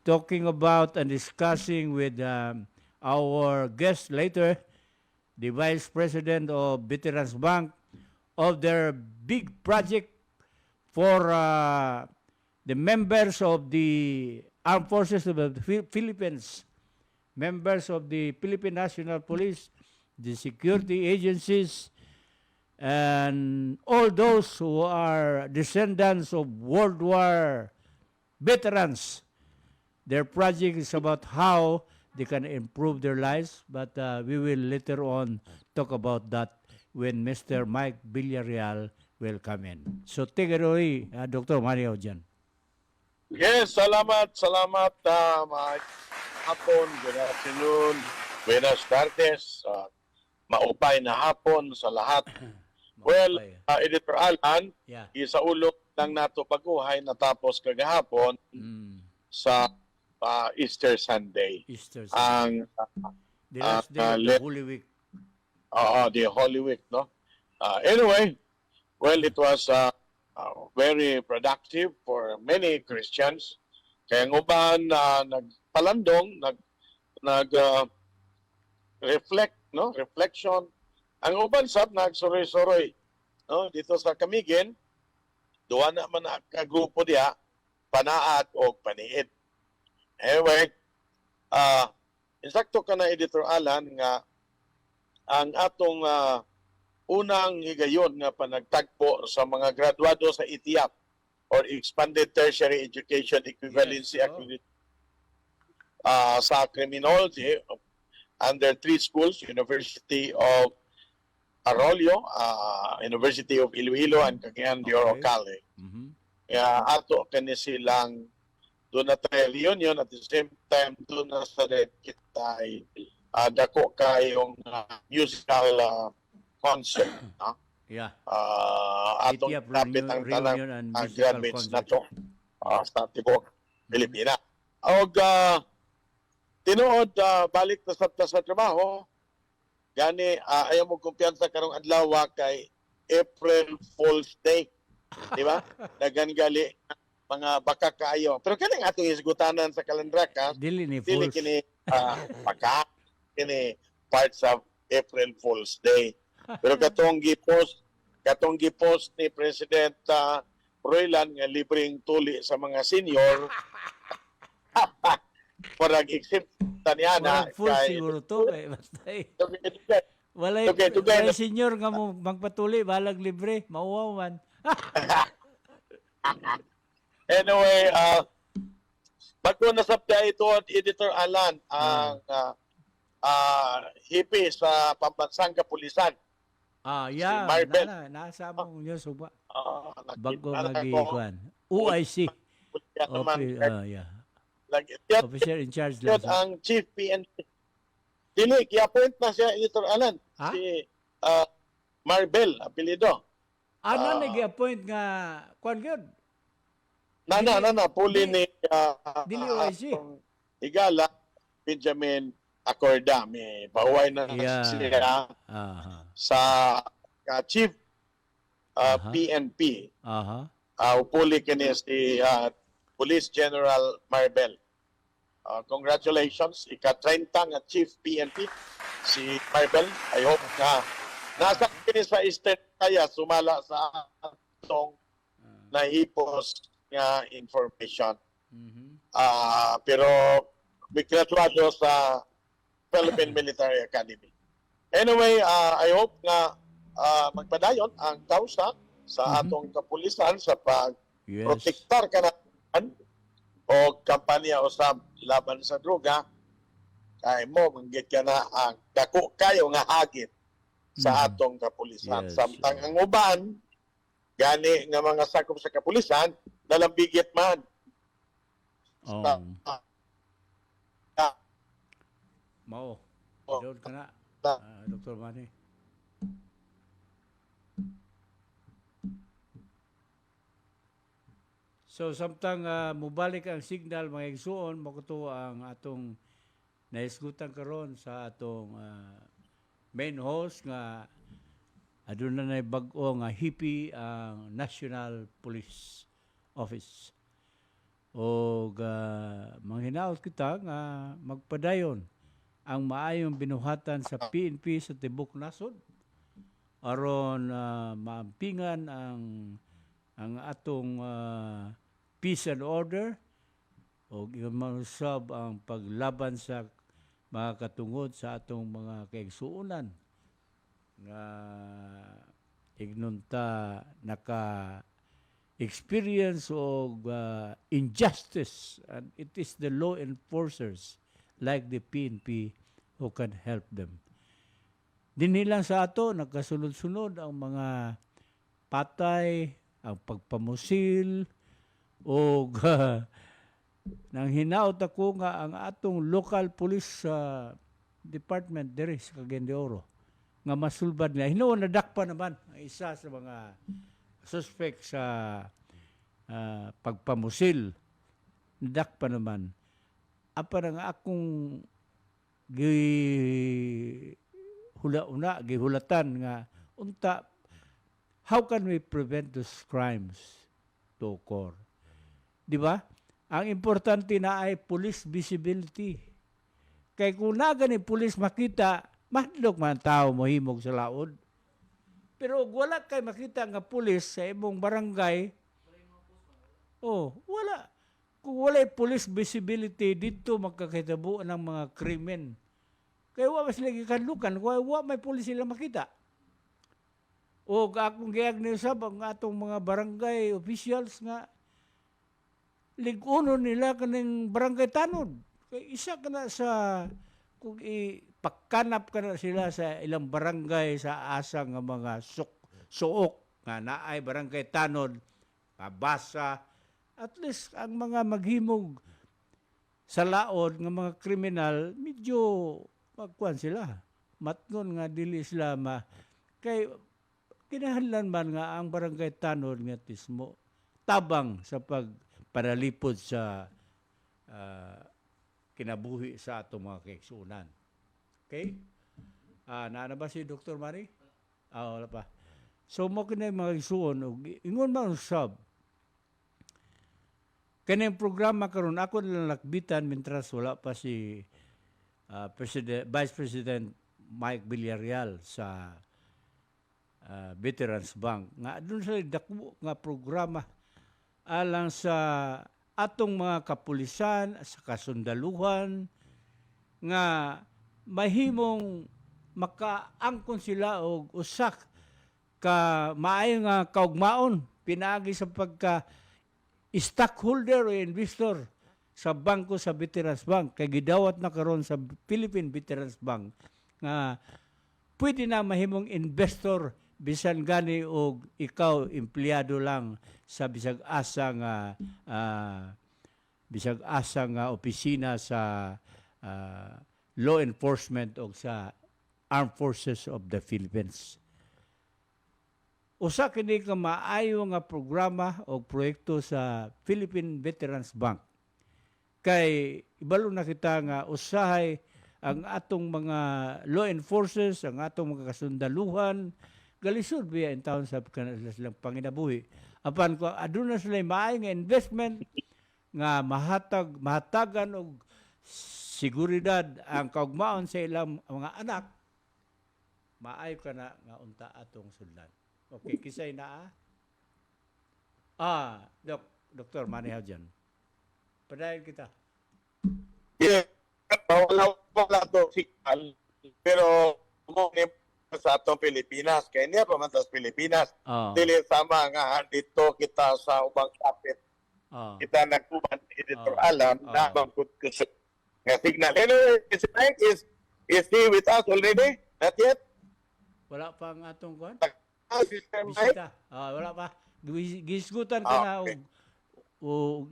talking about and discussing with our guest later, the Vice President of Veterans Bank, of their big project for the members of the Armed Forces of the Philippines, members of the Philippine National Police, the security agencies, and all those who are descendants of World War veterans. Their project is about how they can improve their lives, but we will later on talk about that when Mr. Mike Villarreal will come in. So take it away, Dr. Mario Jan. Yes, salamat mga hapon, good afternoon, buenas tardes, maupay na hapon sa lahat. Well, Editor Allan, isaulog lang nato pag-uhay natapos kagahapon sa Easter Sunday. Easter Sunday. The last day of the Holy Week. The Holy Week, no? Anyway, well, it was very productive for many Christians. Kaya ng uban nagpalandong, reflect, no? Reflection. Ang uban sab nagsuroy-suroy, no? Dito sa Camiguin, duwa na man ka grupo diha, panaat o paniid. Anyway, insakto ka na, Editor Allan, nga ang atong unang higayon nga panagtagpo sa mga graduado sa ETIAP or Expanded Tertiary Education Equivalency Accreditation sa criminology under 3 schools, University of Arroyo, University of Iloilo, and Cagayan de Oro Cali. Ato kani silang doon na tayo reunion at the same time doon na sa kita dako kayong musical concert. Atong kapit ang tanang graduates na to sa tibok Pilipina. Og tinuod balik na sa trabaho, gani ayaw mo kumpiyansa karong adlaw kay April Fool's Day. Di ba? Dagan gali mga baka kaayo. Pero kaning atong isgutanan sa Kalandrakas, dili kini baka kini parts of April Fool's Day. Pero katong gipos ni President Roylan nga libreng tuli sa mga senior para except taniana kay siguro to kay basta walay senior nga mo magpatuli balag libre mauwaw man. Anyway, bago nasabda ito at Editor Allan ang hippie sa pambansang kapulisan. Si Marbel. Nasa mong nyo suba. Bago mag-iikuan. UIC. Officer in charge lang. Ang Chief PNP. Dili, i-appoint na siya, Editor Allan. Si Marbel, apelido. Nag-i-appoint nga, kuan yun? Puli ni Dili UIC. Higala, Benjamin Acorda, may pahuway na siya sa Chief PNP. Upuli kini si Police General Marbel. Congratulations, ika-30 nga Chief PNP, si Marbel. I hope na nasa kini sa Eastern kaya sumala sa atong nahipos nga information. Pero may graduado sa Philippine Military Academy. Anyway, I hope nga magpadayon ang kausa sa atong kapulisan sa pag-protektar kanahan o kampanya usab laban sa droga. Kay mo manggit ka na ang dako kayo nga hagit sa atong kapulisan. Samtang ang uban gani nga mga sakop sa kapulisan nalambigit man. Mao. Doon ka na, Dr. Manny. So, samtang mubalik ang signal, mga igsuon, makuto ang atong naisgutan karon sa atong main host nga aduna na bag-o nga hippie ang National Police Office. o manghinaot kita nga magpadayon ang maayong binuhatan sa PNP sa tibok nasod aron maampingan ang atong peace and order o mausab ang paglaban sa mga katungod sa atong mga kaigsuonan nga ignunta naka experience of injustice, and it is the law enforcers like the PNP who can help them. Dinilang sa ato, nagkasunod-sunod ang mga patay, ang pagpamusil, o nang hinaot ako nga ang atong local police department diri sa Cagayan de Oro nga masulbad nila. Hinuon nadakpa naman ang isa sa mga suspect sa pagpamusil. Nadakpa naman. Apa nga akong gihulatan nga unta, how can we prevent those crimes to occur? Di ba? Ang importante na ay police visibility. Kaya kung nagani police makita, mahdog man tao mohimog sa laod. Pero wala kay makita nga pulis sa imong barangay, wala. Kung wala police visibility, dito magkakitabo ng mga krimen. Kaya wala sila gikanlukan, wala may pulis sila makita. O akong gayag niyo ang atong mga barangay officials nga, ligunon nila kaning barangay tanod. Kaya isa ka na sa, kung pagkanap ka na sila sa ilang barangay sa asa nga mga suok nga naay barangay tanod, kabasa, at least ang mga maghimog sa laod nga mga kriminal, medyo magkuhan sila. Matngon nga dili sila kay kinahanglan man nga ang barangay tanod nga tismo tabang sa pagparalipod sa kinabuhi sa atong mga kaigsuonan. Okay? Naana ba si Dr. Manny? Wala pa. So, mo kinay mga igsuon, ingon man usab, kanang programa karon ako nalalakbitan mintras wala pa si Vice President Mike Villarreal sa Veterans Bank. Nga doon sa dako nga programa alang sa atong mga kapulisan, sa kasundaluhan, nga mahimong makaangkon sila og usak ka maayo nga kaugmaon pinaagi sa pagka stockholder o investor sa bangko sa Veterans Bank kay gidawat na karon sa Philippine Veterans Bank nga pwede na mahimong investor bisan gani og ikaw empleyado lang sa bisag asa nga opisina sa law enforcement o sa Armed Forces of the Philippines. Usa kini ka maayo nga programa o proyekto sa Philippine Veterans Bank. Kay ibalo na kita nga usahay ang atong mga law enforcers, ang atong mga kasundaluhan, galisod biya in town sa silang panginabuhi. Apan ko aduna sila maayo nga investment nga mahatagan og seguridad ang kaugmaon sa ilang mga anak, maayo ka na nga unta atong sundan. Okay, kisay na Dr. Manny dyan. Padayon kita. Yeah, wala to signal, pero sa atong Pilipinas, kaya niya pa man sa Pilipinas, dili sama nga dito kita sa ubang kapit. Kita nagkuman Editor Allan na bangkot ko sa signal. Anyway, is he with us already? Not yet? Wala pa ang atong kuhan? Bisita. Wala pa. Gisgutan ko na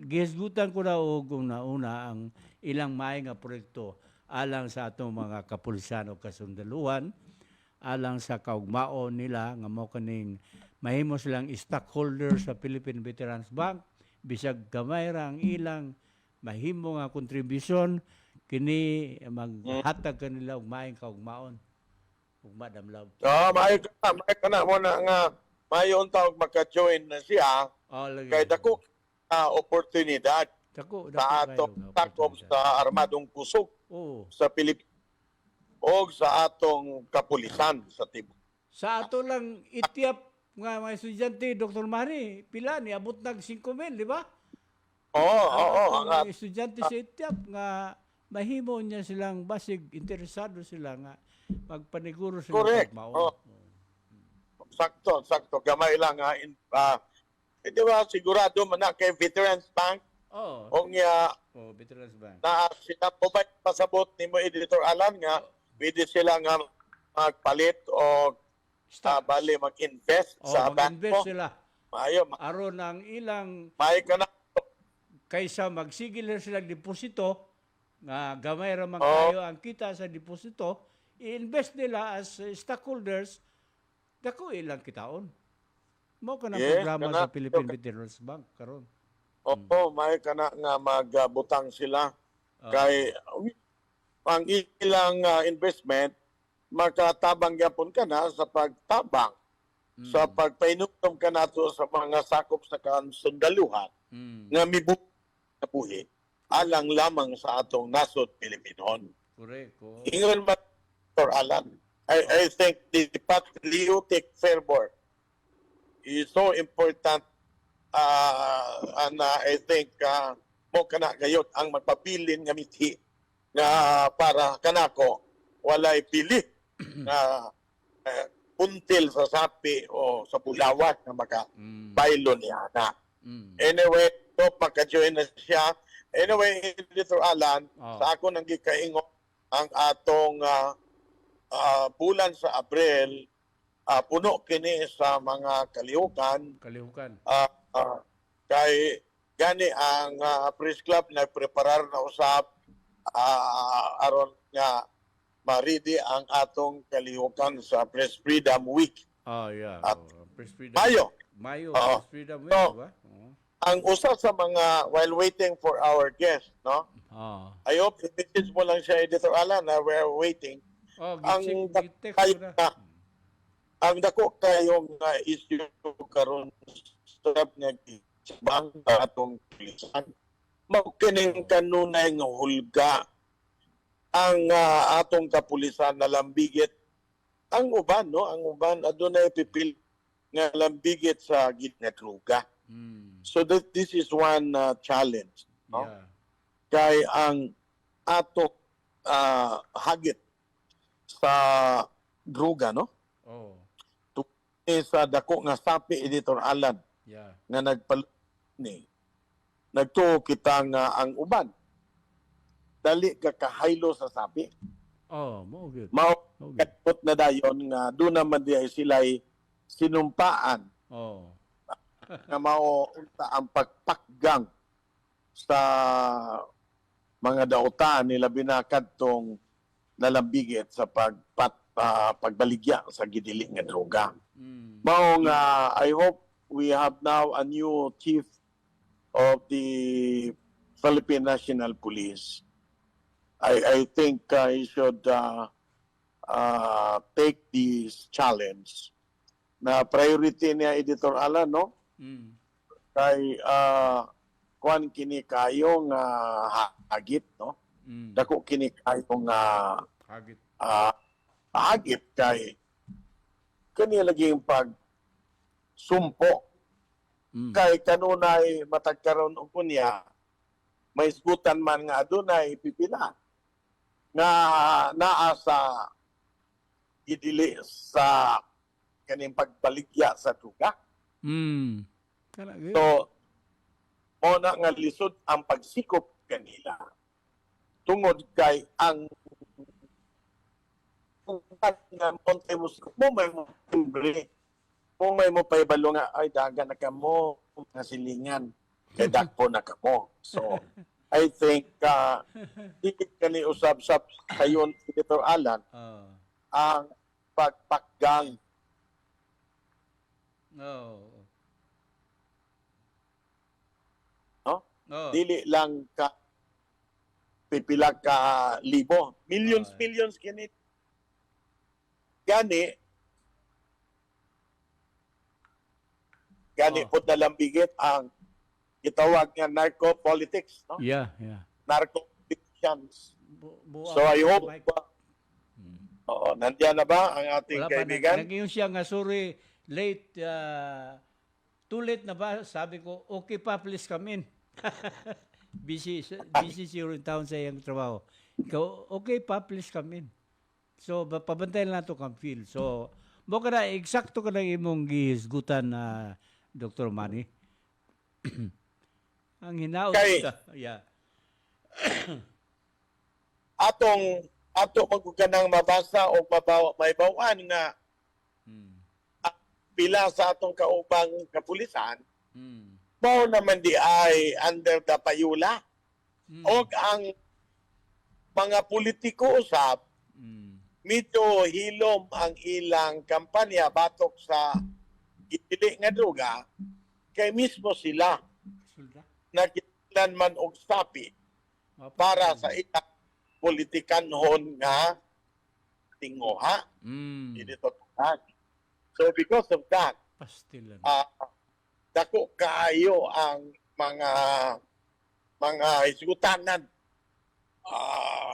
gisgutan ko na kung nauna ang ilang may nga proyekto alang sa atong mga kapulisan o kasundaluhan, alang sa kaugmaon nila nga mo kaning mahimo silang stockholder sa Philippine Veterans Bank, bisag gamay ra ang ilang mahimo nga kontribusyon kini maghatag kanila og maayong kaugmaon. Madam Love. Maayo ka na mo na nga mayon tawag maka-join na siya. Lagi. Kay dako oportunidad. Dako sa kayo atong nga takob oportunidad. sa armadong kusog Oh. sa Pilipinas o sa atong kapulisan sa tibuok. Sa ato lang itiap nga mga estudyante, Dr. Manny, pila ni abot nag 5,000, di ba? Oo, Ang oo, atong ang mga estudyante sa itiap nga mahimo niya silang basig interesado sila nga magpaniguro sila correct. pagmaon. Oh, sakto. Gamay lang ha. Di ba, sigurado man na kay Veterans Bank Oh. o nga Oh, Veterans Bank. na sila po ba pasabot ni mo Editor Allan nga pwede sila nga magpalit o Stocks. bali mag-invest Oh, sa mag-invest banko. sila. Maayo, Aron ang ilang maayo ka na. kaysa magsigil na sila deposito, nga gamay ra man Oh. kayo ang kita sa deposito, i-invest nila as stockholders, dako ilang kitaon. Mao ka ng Yes, programa kana. sa Philippine Veterans Bank karon. Oo, maayo ka na nga magbutang sila. Kay ang ilang investment, makatabang yapon ka na sa pagtabang, sa pagpainutom ka na to sa mga sakop sa kansundaluhan nga mibuhi na buhi alang lamang sa atong nasod Pilipinon. Correct. Ingon ba, Dr. Allan? I think the patriotic fervor is so important and I think mo kana gayot ang magpabilin nga mithi nga para kanako walay pili nga puntil sa sapi o sa bulawat na maka bailo niya na. Anyway, so pagka-join na siya. Anyway, Dr. Allan, sa ako nang gikaingon ang atong bulan sa Abril, puno kini sa mga kalihukan. Kay gani ang press club nagpreparar na usab aron nga ma-ready ang atong kalihukan sa Press Freedom Week. Press Freedom. Mayo, Press Freedom Week, so, diba? Ang usa sa mga while waiting for our guest, no? I hope i-message mo lang siya, Editor Allan, na we're waiting. Ang dako kayong issue karon sa nga bang atong pulisan. Magkining kanunay nga hulga ang atong kapulisan na lambigit ang uban, no? Ang uban adunay pipil nga lambigit sa gitna druga. So this is one challenge, no? Kay ang ato hagit sa druga, no? Sa dako nga sapi, Editor Allan, nga ni nagtuo kita nga ang uban dali ka kahaylo sa sapi. Mo good. Katot na dayon nga doon naman diay sila'y sinumpaan. Nga mao unta ang pagpakgang sa mga dautan nila binakad tong nalambigit sa pagbaligya sa gidili nga droga. Mao nga I hope we have now a new chief of the Philippine National Police. I think he should take this challenge na priority niya, Editor Allan, no? Kay kuan kini kayo nga hagit, no? Dako kini kayo nga hagit kay kani laging pag sumpo kay kanunay matagkaron og kunya may isgutan man nga adunay pipila nga naa sa idili sa kaning pagbaligya sa duga. So mo na nga lisod ang pagsikop kanila tungod kay ang nga monte mo may mo timbre kung may mo paibalo nga ay daga na kamo nga silingan kay dakpo na kamo. So I think dikit kani usab-sab kayon, Editor Allan, ang pagpakgang. No? Dili lang ka pipila ka libo. Millions kini. Gani po na lambigit ang gitawag nga narco-politics, no? Yeah, yeah. Narco-politicians. Buang So I hope, Mike. nandiyan na ba ang ating Wala pa, kaibigan? nag-iyon siya nga, sorry, late, too late na ba? Sabi ko, okay pa, please come in. busy siya rin taon sa iyang trabaho. Ikaw, okay pa, please come in. So, pabantayan lang ito kang feel. So, mo ka na, eksakto ka na imong gihisgutan na Dr. Manny. Ang hinaot ka. Yeah. Atong magkukanang mabasa o may bawaan nga pila sa atong kaubang kapulisan, mao naman di ay under the payula. O ang mga politiko usab, medyo hilom ang ilang kampanya batok sa gitili nga droga, kay mismo sila nakilan man og sapi para sa ilang politikanhon nga tinguha. Dito. So because of that, dako kaayo ang mga isgutanan.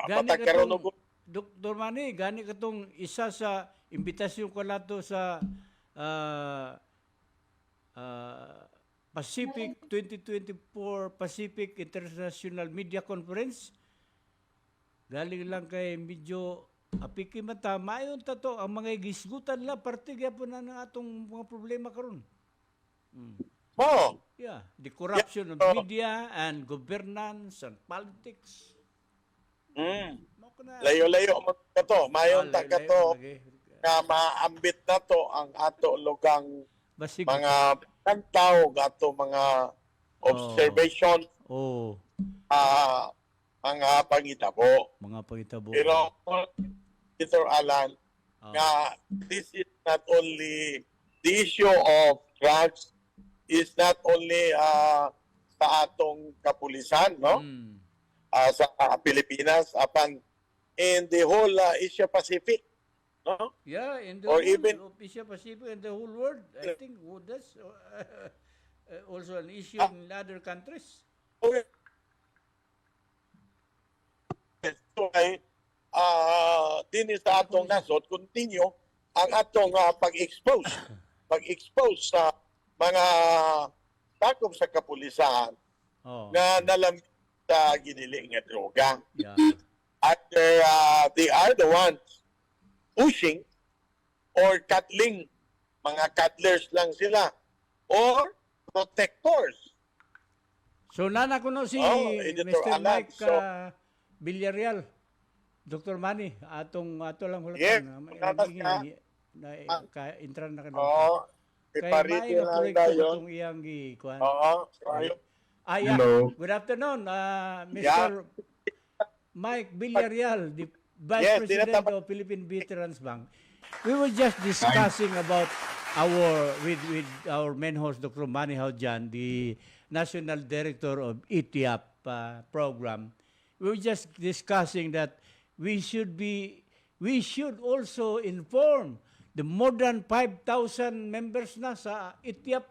Patagkaroon og Dr. Manny, gani katong isa sa imbitasyon ko nato sa Pacific 2024 Pacific International Media Conference. Galing lang kay medyo apiki mata, mayon tato ang mga gisgutan la parte gyapon na ng atong mga problema karon. Yeah, the corruption of media and governance and politics. Layo-layo mo kato, mayon ta kato nga maambit na to ang ato lugang mga kantaw, ato mga observation. Mga pangitabo. Pero, Mr. Allan, nga this is not only the issue of drugs is not only sa atong kapulisan, no? Sa Pilipinas, apan in the whole Asia Pacific, no? Yeah, in the or whole even Asia Pacific and the whole world. I think that's also an issue in other countries. Okay. So, din sa atong nasod, continue ang atong pag-expose sa mga takop sa kapulisan na nalamit sa giniling nga droga. Yeah. At they are the ones pushing or cuddling, mga cuddlers lang sila, or protectors. So, nana ko no si Editor Mr. Allan, Mike Villarreal. Dr. Manny, ato lang hulatan. Yes, intran na ka kay may maproyekto itong iyang gikuhan. Hello. Good afternoon, Mr. Mike Villarreal, the Vice President of Philippine Veterans Bank. We were just discussing about with our main host, Dr. Manny Jaudian, the National Director of ETIAP program. We were just discussing that we should also inform the more than 5,000 members na sa ETIAP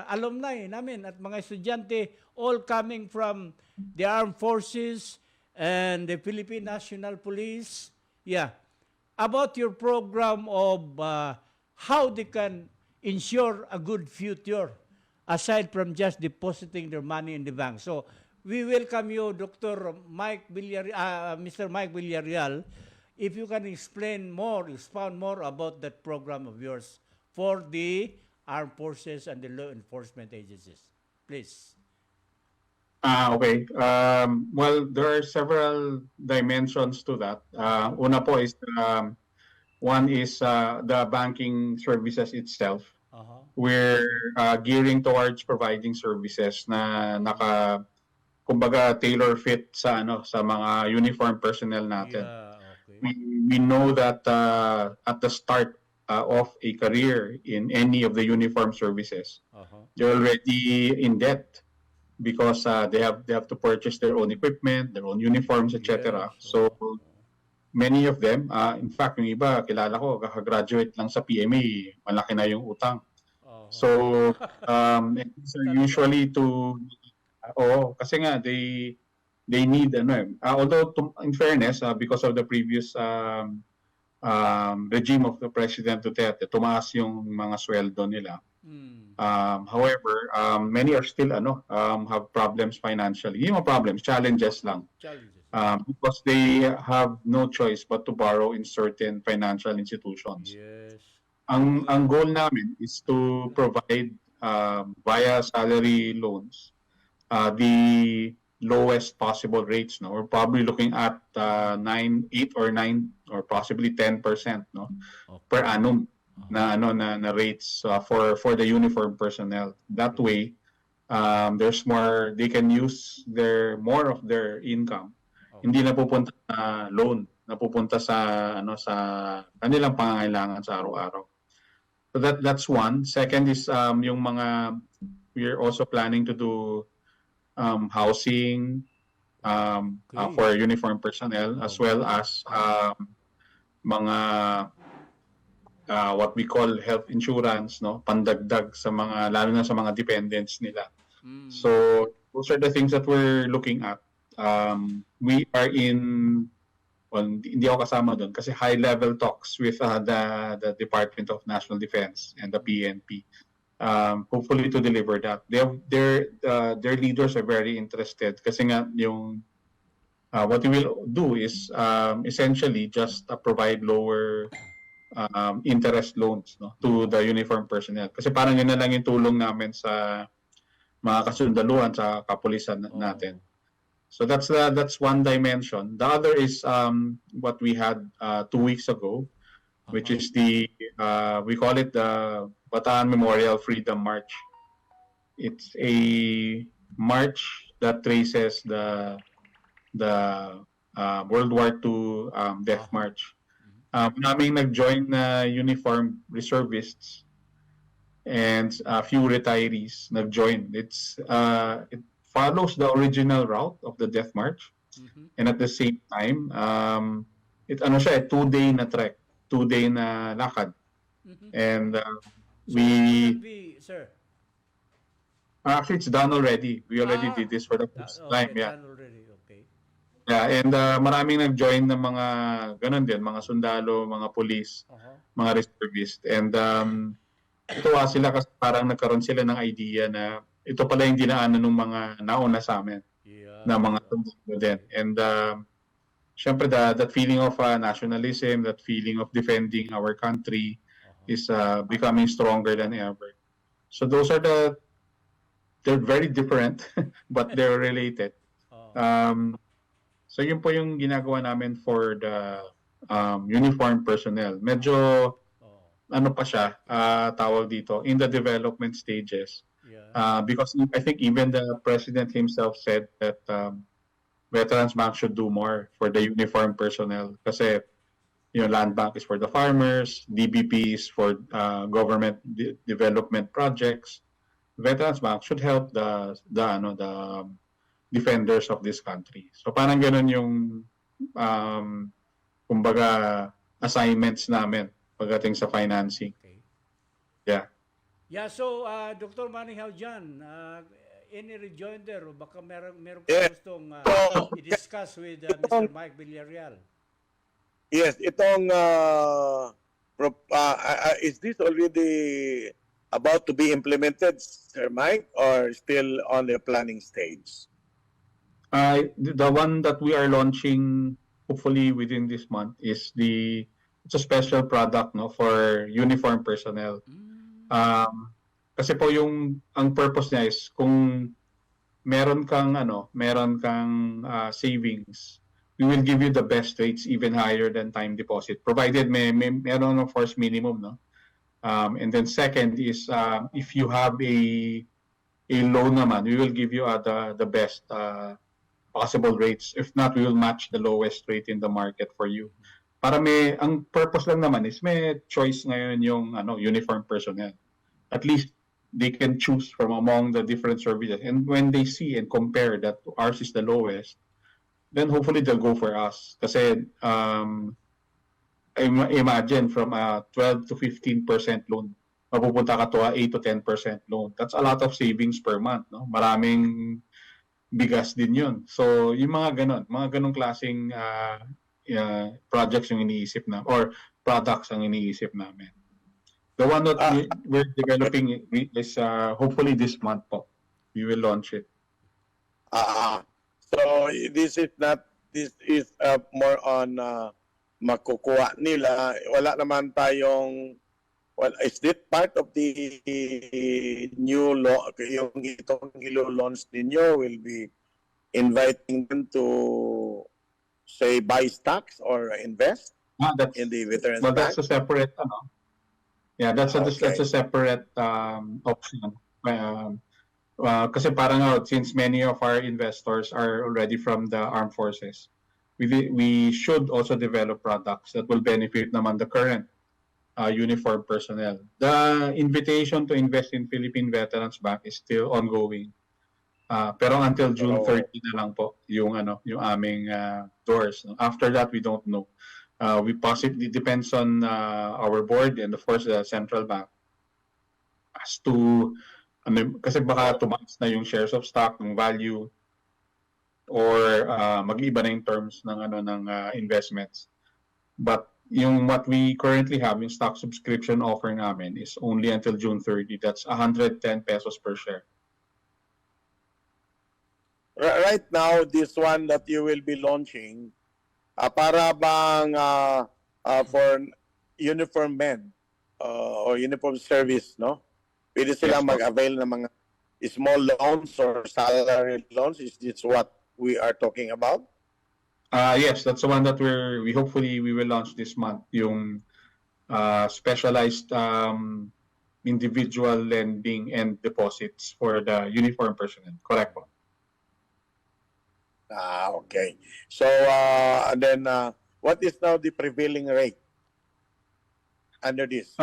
alumni namin at mga estudyante, all coming from the armed forces and the Philippine National Police. Yeah. About your program of how they can ensure a good future aside from just depositing their money in the bank. So, we welcome you, Dr. Mike Villarreal, Mr. Mike Villarreal, if you can expound more about that program of yours for the armed forces and the law enforcement agencies. Please. Okay. Well, there are several dimensions to that. Una po is, one is the banking services itself. We're gearing towards providing services na kumbaga tailor fit sa mga uniform personnel natin. Yeah, okay. We know that at the start of a career in any of the uniform services, they're already in debt because they have to purchase their own equipment, their own uniforms, etc. So many of them, in fact, yung iba kilala ko, kakagraduate lang sa PMA, malaki na yung utang. So, these are Talaga. usually to, kasi nga, they need, although in fairness, because of the previous regime of the President Duterte, tumaas yung mga sweldo nila. Mm. However, many are still have problems financially. Yung mga problems, challenges lang. Challenges. Because they have no choice but to borrow in certain financial institutions. Yes. Ang goal namin is to provide via salary loans the lowest possible rates. No, we're probably looking at 8 or 9 or possibly 10%, no, per Okay. annum na rates for the uniform personnel. That way, there's more, they can use more of their income. Hindi napupunta sa loan, napupunta sa kanilang pangangailangan sa araw-araw. So that's one. Second is yung mga, we're also planning to do housing for uniform personnel, as well as mga what we call health insurance, no, pandagdag sa mga, lalo na sa mga dependents nila. So those are the things that we're looking at. We are in, well, hindi ako kasama doon kasi high-level talks with the Department of National Defense and the PNP. Hopefully to deliver that. Their leaders are very interested kasi nga yung what we will do is essentially just provide lower interest loans, no, to the uniform personnel. Kasi parang yun na lang yung tulong namin sa mga kasundaluhan sa kapulisan natin. So that's one dimension. The other is what we had 2 weeks ago, which is we call it the Bataan Memorial Freedom March. It's a march that traces the World War II Death March. Maraming nag-join na uniformed reservists and a few retirees nag-join. It follows the original route of the Death March, and at the same time, it 2-day na trek, 2-day na lakad, and So will be, sir? actually it's done already. We already did this for the first time. Yeah. Done already. Okay. Yeah, and maraming nag-join ng mga ganun din, mga sundalo, mga police, mga reservist, and tuwa sila kasi parang nagkaroon sila ng idea na ito pala yung dinaanan ng mga nauna sa amin, na mga sundalo din. And syempre that feeling of nationalism, that feeling of defending our country is becoming stronger than ever. So those are they're very different but they're related. So yun po yung ginagawa namin for the uniform personnel. Medyo ano pa siya, tawag dito, in the development stages. Because I think even the president himself said that Veterans Bank should do more for the uniform personnel. Kasi land bank is for the farmers, DBP is for government development projects. Veterans Bank should help the defenders of this country. So parang ganun yung kumbaga assignments namin pagdating sa financing. Okay. Yeah. Yeah, so Dr. Manny Jaudian, any rejoinder o baka meron gustong i-discuss with Mr. Mike Villarreal? Yes, itong is this already about to be implemented, Sir Mike, or still on the planning stage? The one that we are launching hopefully within this month is it's a special product, no, for uniform personnel. Kasi po ang purpose niya is kung meron kang savings, we will give you the best rates even higher than time deposit, provided meron of course minimum, no. And then second is if you have a loan naman, we will give you the best possible rates. If not, we will match the lowest rate in the market for you. Para ang purpose lang naman is may choice ngayon yung uniform personnel. At least they can choose from among the different services. And when they see and compare that ours is the lowest, then hopefully they'll go for us. Kasi imagine from a 12 to 15% loan mapupunta ka to a 8 to 10% loan. That's a lot of savings per month, no? Maraming bigas din yun. So, yung mga ganong klaseng projects yung iniisip na, or products ang iniisip namin. The one that we're developing is hopefully this month po. We will launch it. So this is more on makukuha nila. Wala naman tayong, well, is this part of the new law? Yung itong ilo-launch ninyo will be inviting them to, say, buy stocks or invest in the Veterans Bank? That's a separate, that's a separate option. Kasi parang since many of our investors are already from the armed forces, we should also develop products that will benefit naman the current uniform personnel. The invitation to invest in Philippine Veterans Bank is still ongoing. Pero until June 30 na lang po yung aming doors. After that, we don't know. We possibly depends on our board and of course the central bank as to kasi baka tumaas na yung shares of stock, ng value, or mag-iba na yung terms ng investments. But yung what we currently have, yung stock subscription offer namin is only until June 30. That's 110 pesos per share. Right now, this one that you will be launching, para bang for uniform men or uniform service, no? Pwede silang mag-avail ng mga small loans or salary loans. Is this what we are talking about? Yes, that's the one that we hopefully we will launch this month. Yung specialized individual lending and deposits for the uniform personnel. Correct po. Okay. So and then what is now the prevailing rate under this?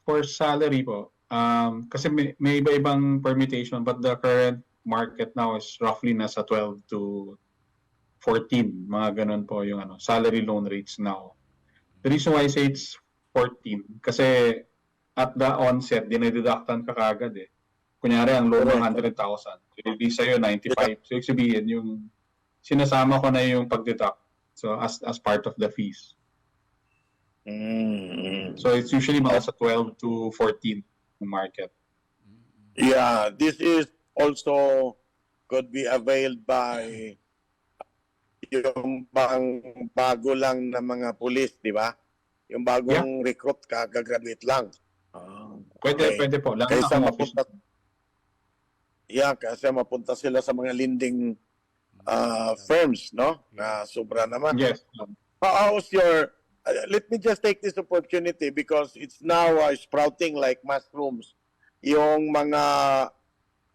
For salary po, kasi may iba-ibang permutation, but the current market now is roughly nasa 12 to 14, mga ganun po yung salary loan rates now. The reason why I say it's 14, kasi at the onset, dinededuktan ka kagad eh. Kunyari, ang loan ng 100,000, hindi sa'yo 95. So, ibig sabihin, yung sinasama ko na yung pag-deduct, so as part of the fees. So it's usually mga sa 12 to 14 yung market. Yeah, this is also could be availed by yung bago lang na mga pulis, di ba? Yung bagong recruit ka, gagraduate lang. Pwede po. Lang kaysa mapunta, kasi mapunta sila sa mga lending firms, no? Na sobra naman. Yes. How's your let me just take this opportunity because it's now sprouting like mushrooms. Yung mga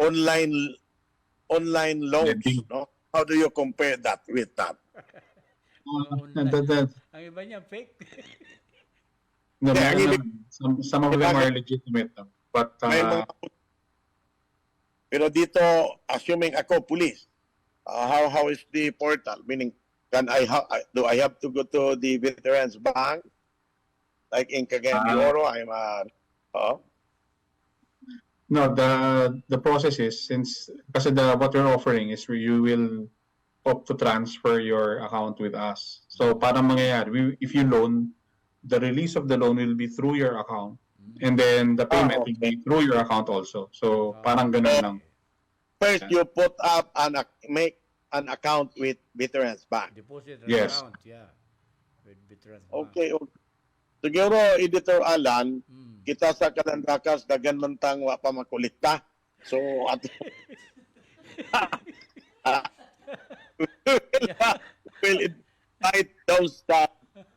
online loans, no? How do you compare that with that? Ang iba niya fake. No, some of them are legitimate, but pero dito, assuming ako police, how is the portal? Meaning, do I have to go to the Veterans Bank? Like in Cagayan de Oro, No, the process is, since kasi what we're offering is where you will opt to transfer your account with us. So parang mangyayari, if you loan, the release of the loan will be through your account, and then the payment will be through your account also. So parang ganun lang. First, you put up make an account with Veterans Bank. Deposit Yes. account, with Veterans Bank. Okay. Siguro, Editor Allan, kita sa Kalandrakas, dagan man tang wa pa makulikta. So, we'll invite those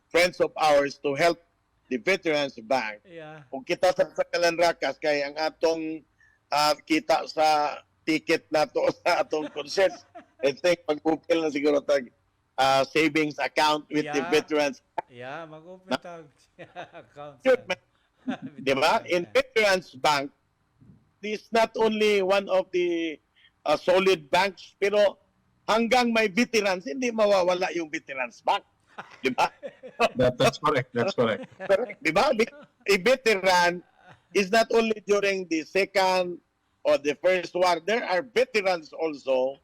friends of ours to help the Veterans Bank. Yeah. Kung kita sa Kalandrakas, kay ang atong kita sa ticket na to sa atong concert, I think mag-open na siguro tag savings account with the Veterans. Yeah, mag-open tag account. Di ba? In Veterans Bank, this is not only one of the solid banks, pero hanggang may veterans, hindi mawawala yung Veterans Bank. Di ba? That's correct. That's correct. Correct. Di ba? A veteran is not only during the second or the first war. There are veterans also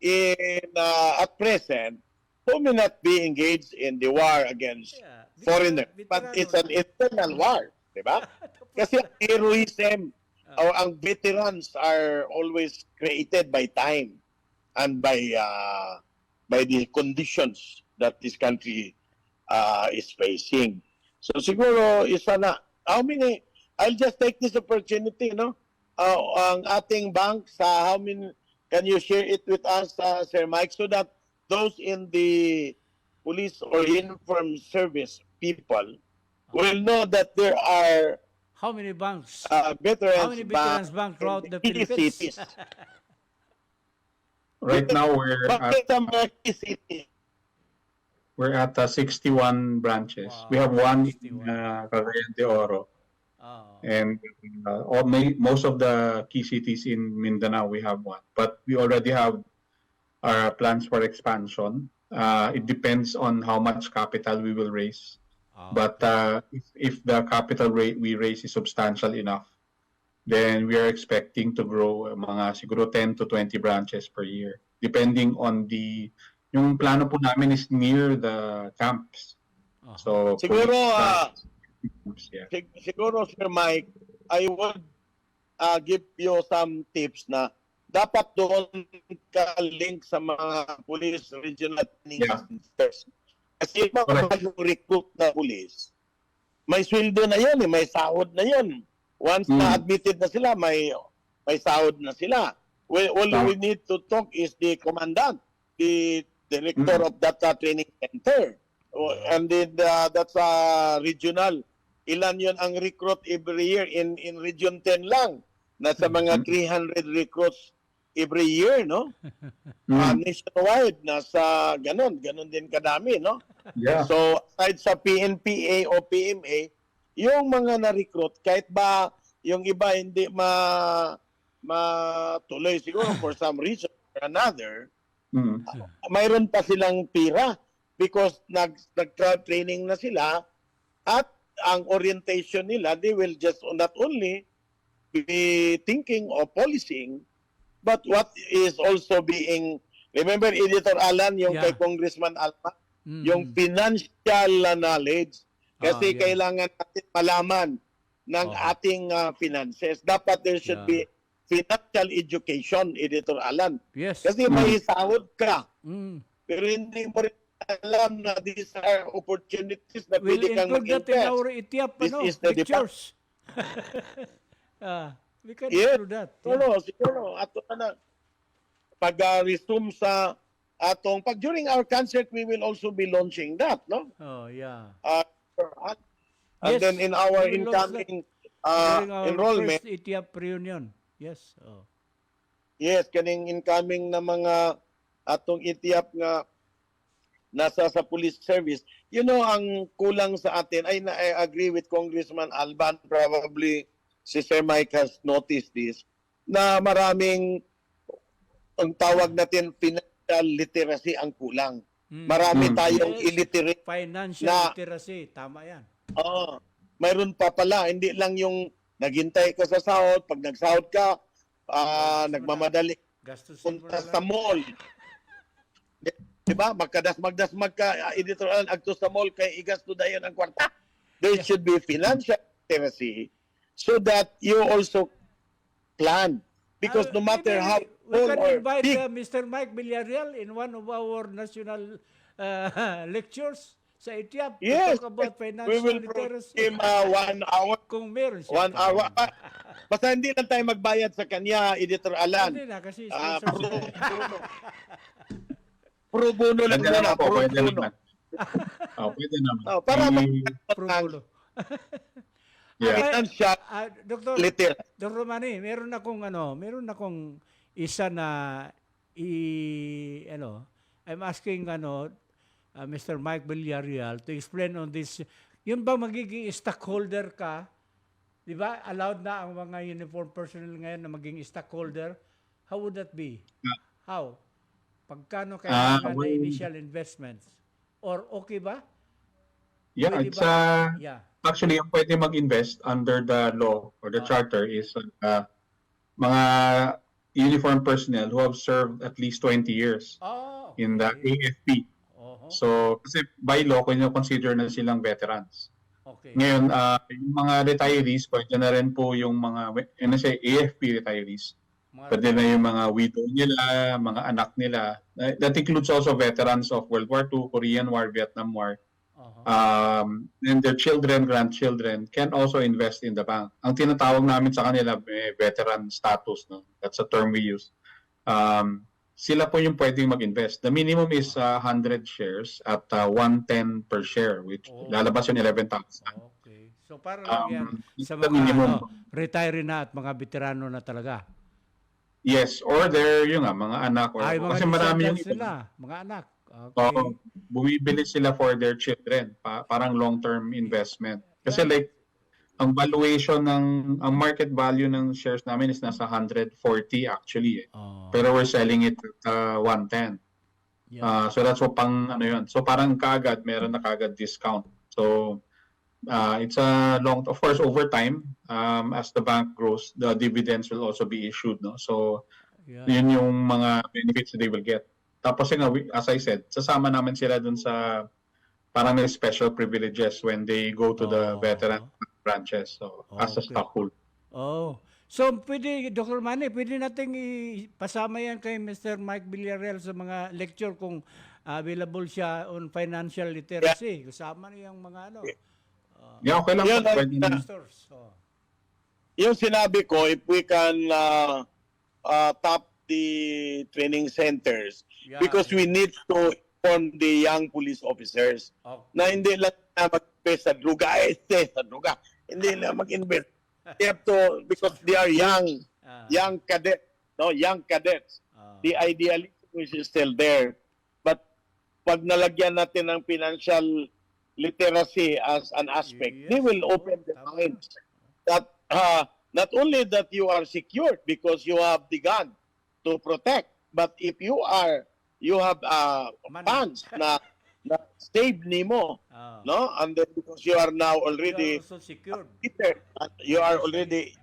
in at present who may not be engaged in the war against Yeah, foreigners, but veterano it's an na. internal war, di ba? Tapos Kasi na. ang heroism or ang veterans are always created by time and by the conditions that this country is facing. So siguro isa na. How many? I'll just take this opportunity, no? Ang ating bank sa how many? Can you share it with us, Sir Mike, so that those in the police or uniform service people will know that there are How many banks? How veterans many bank veterans bank in throughout the the key Philippines? cities. Right now Bakit sa mga key cities? we're at 61 branches. Wow, We have one in 61. Cagayan de Oro, Oh. and most of the key cities in Mindanao we have one. But we already have our plans for expansion. It depends on how much capital we will raise. But if the capital rate we raise is substantial enough, then we are expecting to grow mga siguro 10 to 20 branches per year, depending on yung plano po namin is near the camps. So Siguro, yeah. siguro, Sir Mike, I would give you some tips na dapat doon ka link sa mga police regional training centers. Kasi yung mga recruit na police, may sweldo na yun, may sahod na yun. Once na admitted na sila, may sahod na sila. All we need to talk is the commandant, the director of that training center. And then that's regional. Ilan yun ang recruit every year in Region 10 lang. Nasa mga 300 recruits every year, no? Nationwide, nasa ganon din kadami, no? Yeah. So, aside sa PNPA o PMA, yung mga na-recruit, kahit ba yung iba hindi matuloy siguro for some reason or another, mayroon pa silang pira because nag-training na sila at ang orientation nila, they will just not only be thinking of policing, but what is also being, remember Editor Allan, yung kay Congressman Allan, yung financial knowledge, kasi kailangan natin malaman ng ating finances. Dapat there should be financial education, Editor Allan. Yes. Kasi may sahod ka, pero hindi mo rin alam na these are opportunities na We'll pwede kang include that in mag-invest. our ITIAP This is the lectures. We can include that. Siguro. Ato na pag-resume sa atong, during our concert, we will also be launching that, no? Oh, yeah. And then in our we will launch incoming during our enrollment, first ITIAP reunion. Yes. Oh. yes, kaning incoming na mga atong itiap nga nasa sa police service, you know, ang kulang sa atin, I agree with Congressman Alban, probably si Sir Mike has noticed this, na maraming, ang tawag natin, financial literacy ang kulang. Marami tayong illiterate. Financial literacy, tama yan. Mayroon pa pala, hindi lang yung naghintay ka sa sahod, pag nagsahod ka, nagmamadali, punta sa mall. Diba? Magdasmag ka, Editor Allan, agto sa mall, kay igasto dayon ang kwarta. There should be financial literacy so that you also plan. Because no matter how we can or invite big, Mr. Mike Villarreal in one of our national lectures sa ITIAP to talk about financial we will literacy. him 1 hour. Kung meron siya. 1 hour. Basta hindi lang tayo magbayad sa kanya, Editor Allan. Hindi na, kasi sponsor sila. Pro bono lang muna. Pwede naman. Pwede naman. Para Pro bono. financial literacy. Dr. Manny, meron akong isa na I'm asking Mr. Mike Villarreal to explain on this. Yun ba magiging stockholder ka? Di ba? Allowed na ang mga uniform personnel ngayon na maging stockholder? How would that be? How? Pagkano kailangan na initial investments? Or okay ba? Yeah, Pwede it's ba? Yeah. actually ang pwede mag-invest under the law or the Ah, charter is mga uniformed personnel who have served at least 20 years in the okay. AFP. Oho. So, kasi by law, consider na silang veterans. Okay. Ngayon, yung mga retirees, pwede na rin po yung mga, AFP retirees. Mga Pwede na yung mga widow nila, mga anak nila. That includes also veterans of World War II, Korean War, Vietnam War. Oho. And their children, grandchildren can also invest in the bank. Ang tinatawag namin sa kanila, veteran status. No? That's a term we use. Sila po yung pwedeng mag-invest. The minimum is 100 shares at 110 per share, which Oh. lalabas yung 11,000. Okay. So para lang yan sa The mga minimum. retiree na at mga veterano na talaga. Yes, or there yung mga anak. Ay, mga Kasi marami yung descendants nila, mga anak. So, Okay. bumibili sila for their children, parang long-term investment. Kasi Yeah. like, ang valuation ang market value ng shares namin is nasa 140 actually. Oh. Pero we're selling it at 110. Yeah. So that's what pang ano yun. So parang kagad, meron na kagad discount. So it's a of course, over time, as the bank grows, the dividends will also be issued. No? So Yeah. yun yung mga benefits they will get. Tapos nga, as I said, sasama namin sila dun sa parang may special privileges when they go to the veteran branches. So as a Okay. stockholder. Oh. So, pwede, Dr. Manny, pwede nating ipasama yan kay Mr. Mike Villarreal sa mga lecture kung available siya on financial literacy. Kasama niya yung mga Yeah, okay lang. Yun, Pwede na. investors. Oh. Yung sinabi ko, if we can tap the training centers, Yeah, because we need to inform the young police officers Okay. na hindi lang na mag-invest sa druga, sa druga. Hindi lang mag-invest. They have to, because they are young cadets, young cadets. The idealism is still there. But pag nalagyan natin ng financial literacy as an aspect, they will open their minds that not only that you are secured because you have the gun to protect, but if you have funds na save nimo, no, and then because you are now already also secured. littered, you are already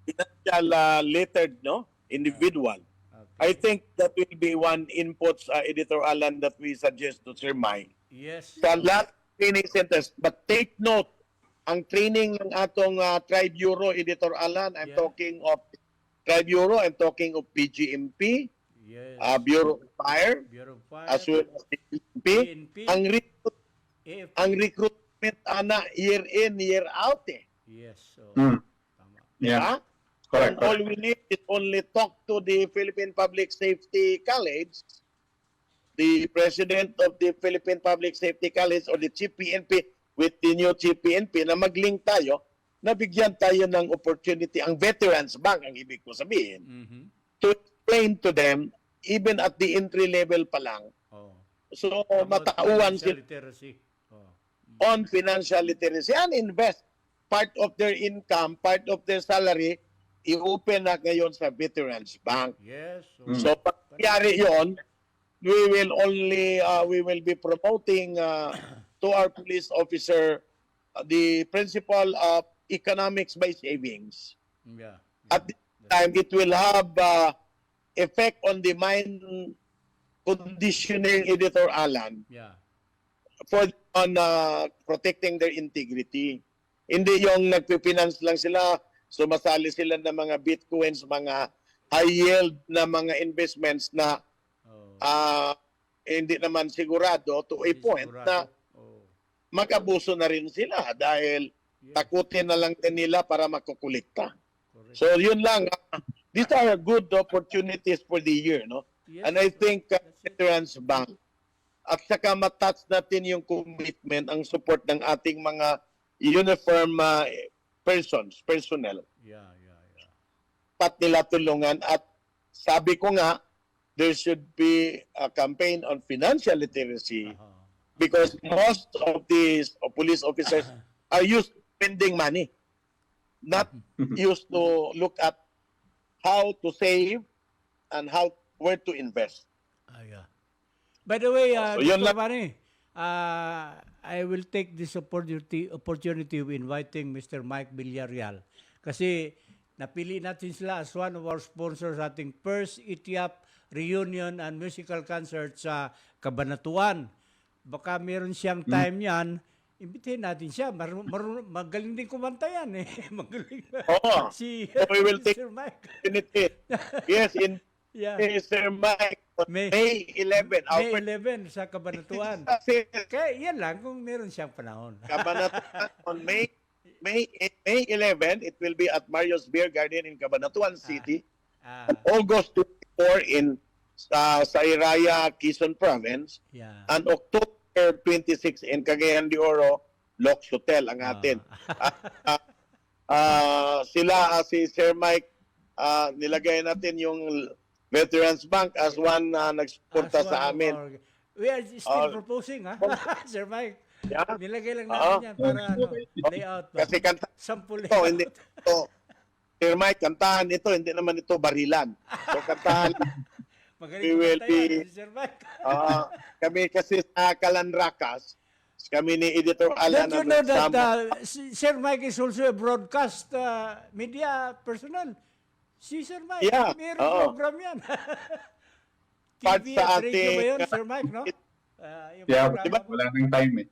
financial littered, no, individual. Okay. I think that will be one inputs, Editor Allan, that we suggest to Sir Mike. Yes. Sa lahat training centers, but take note, ang training ng atong Tribe Bureau, Editor Allan, I'm talking of Tribe Bureau, I'm talking of PGMP, Yes. Bureau of Fire, Bureau of Fire, as well as PNP. PNP, AFP. Ang recruitment year in, year out Yes. So, Mm. tama. Yeah. Diba? Correct. And all we need is only talk to the Philippine Public Safety College, the president of the Philippine Public Safety College or the Chief PNP with the new Chief PNP na mag-link tayo, nabigyan tayo ng opportunity, ang Veterans Bank, ang ibig ko sabihin, Mhm. to explain to them, even at the entry level pa lang, Oh. so About matauhan financial sila literacy. Oh. on financial literacy and invest part of their income, part of their salary, i-open na ngayon sa Veterans Bank. Yes. So pag nangyari yun, we will be promoting to our police officer the principle of economics by savings. Yeah. At the time, it will have effect on the mind conditioning, Editor Allan, Yeah. on protecting their integrity. Hindi yung nagpipinance lang sila, sumasali sila ng mga bitcoins, mga high yield na mga investments na hindi naman sigurado to a point na mag-abuso na rin sila dahil takutin na lang din nila para makukulikta. Correct. So yun lang. These are good opportunities for the year, no? Yes, And I think that's it. Veterans Bank at saka matouch natin yung commitment, ang support ng ating mga uniform personnel. Yeah. Pat nila tulungan at sabi ko nga, there should be a campaign on financial literacy because most of these police officers are used to spending money, not used to look at how to save and where to invest. Yeah. By the way, So, yun Dr. lang. Manny, I will take this opportunity of inviting Mr. Mike Villarreal kasi napili natin sila as one of our sponsors sa ating first ITIAP reunion and musical concert sa Cabanatuan. Baka meron siyang time yan, imbitahin natin siya. Magaling din kumanta yan eh. Magaling. Oo. Si So we will take Sir Mike. opportunity. Yes, in Yeah. Sir Mike, on May 11. May 11 sa Cabanatuan. Kasi Kaya yan lang kung meron siyang panahon. Cabanatuan on May 11, it will be at Mario's Beer Garden in Cabanatuan City. August 24 in Sairaya, Quezon Province. Yeah. And October 26 in Cagayan de Oro, Lux Hotel ang atin. Si Sir Mike, nilagay natin yung Veterans Bank as one nagsuporta sa amin. We are still proposing, ha? Sir Mike. Yeah. Nilagay lang natin yan para layout ba? Kasi kanta Sample ito, hindi ito. Sir Mike, kantahan ito, hindi naman ito barilan. So kantahan, we will be, Sir Mike. kami kasi sa Kalandrakas, kami ni Editor Allan. Don't you know that Sir Mike is also a broadcast media personnel? Si Sir Mike, Yeah, mayroong program yan. Part TV sa at radio ba yun, ating- Sir Mike, no? Yung Yeah, programa diba? mo. Wala nang time eh.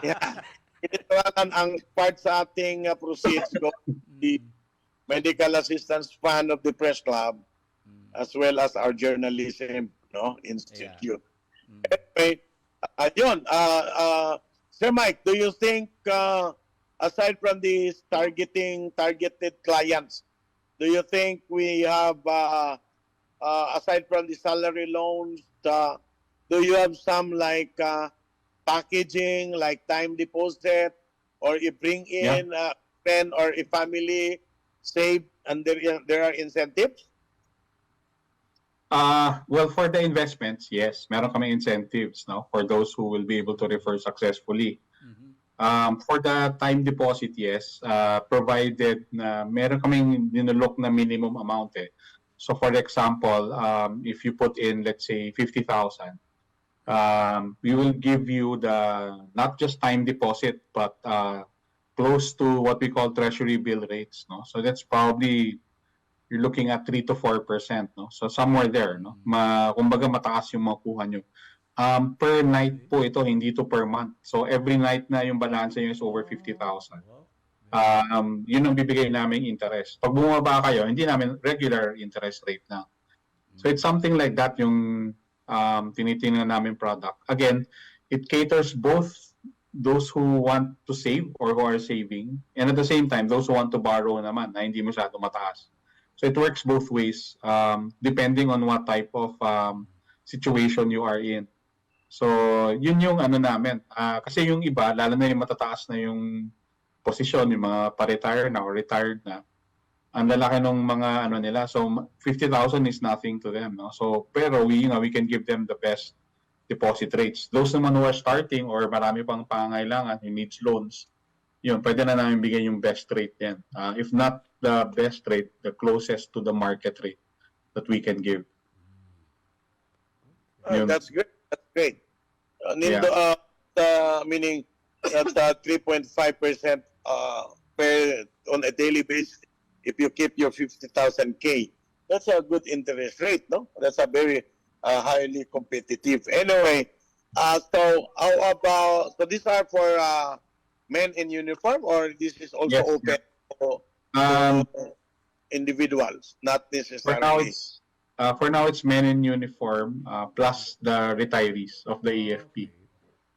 Yeah. Editor Allan, ang part sa ating proceeds ko, the Medical Assistance Fund of the Press Club, as well as our journalism institute. Anyway, yun, Sir Mike, do you think, aside from these targeted clients, do you think we have, aside from the salary loans, do you have some like packaging, like time deposit, or you bring in a friend or a family, save, and there are incentives? Well, for the investments, yes, meron kami incentives, no, for those who will be able to refer successfully. For the time deposit, yes, provided na meron kaming nilook na minimum amount eh. So for example, if you put in, let's say, 50,000, we will give you the not just time deposit, but close to what we call treasury bill rates, no. So that's probably you're looking at 3 to 4%, no. So somewhere there, no. Kumbaga mataas yung makuha nyo. Per night po ito, hindi to per month. So every night na yung balance nyo is over 50,000. Yun ang bibigay naming interest. Pag bumaba kayo, hindi namin regular interest rate na. So it's something like that yung tinitingnan namin product. Again, it caters both those who want to save or who are saving, and at the same time, those who want to borrow naman na hindi masyado mataas. So it works both ways, depending on what type of situation you are in. So yun yung ano namin. Kasi yung iba, lalo na yung matataas na yung posisyon, yung mga pa-retire na or retired na, ang lalaki ng mga ano nila. So 50,000 is nothing to them, no? So pero we can give them the best deposit rates. Those naman who are starting or marami pang pangailangan, who needs loans, yun, pwede na namin bigyan yung best rate yan. If not the best rate, the closest to the market rate that we can give. That's good. That's great. Meaning that 3.5% per on a daily basis, if you keep your 50,000 K, that's a good interest rate, no? That's a very highly competitive. Anyway, so how about, so these are for men in uniform, or this is also open to individuals, not necessarily? For now, it's men in uniform plus the retirees of the AFP.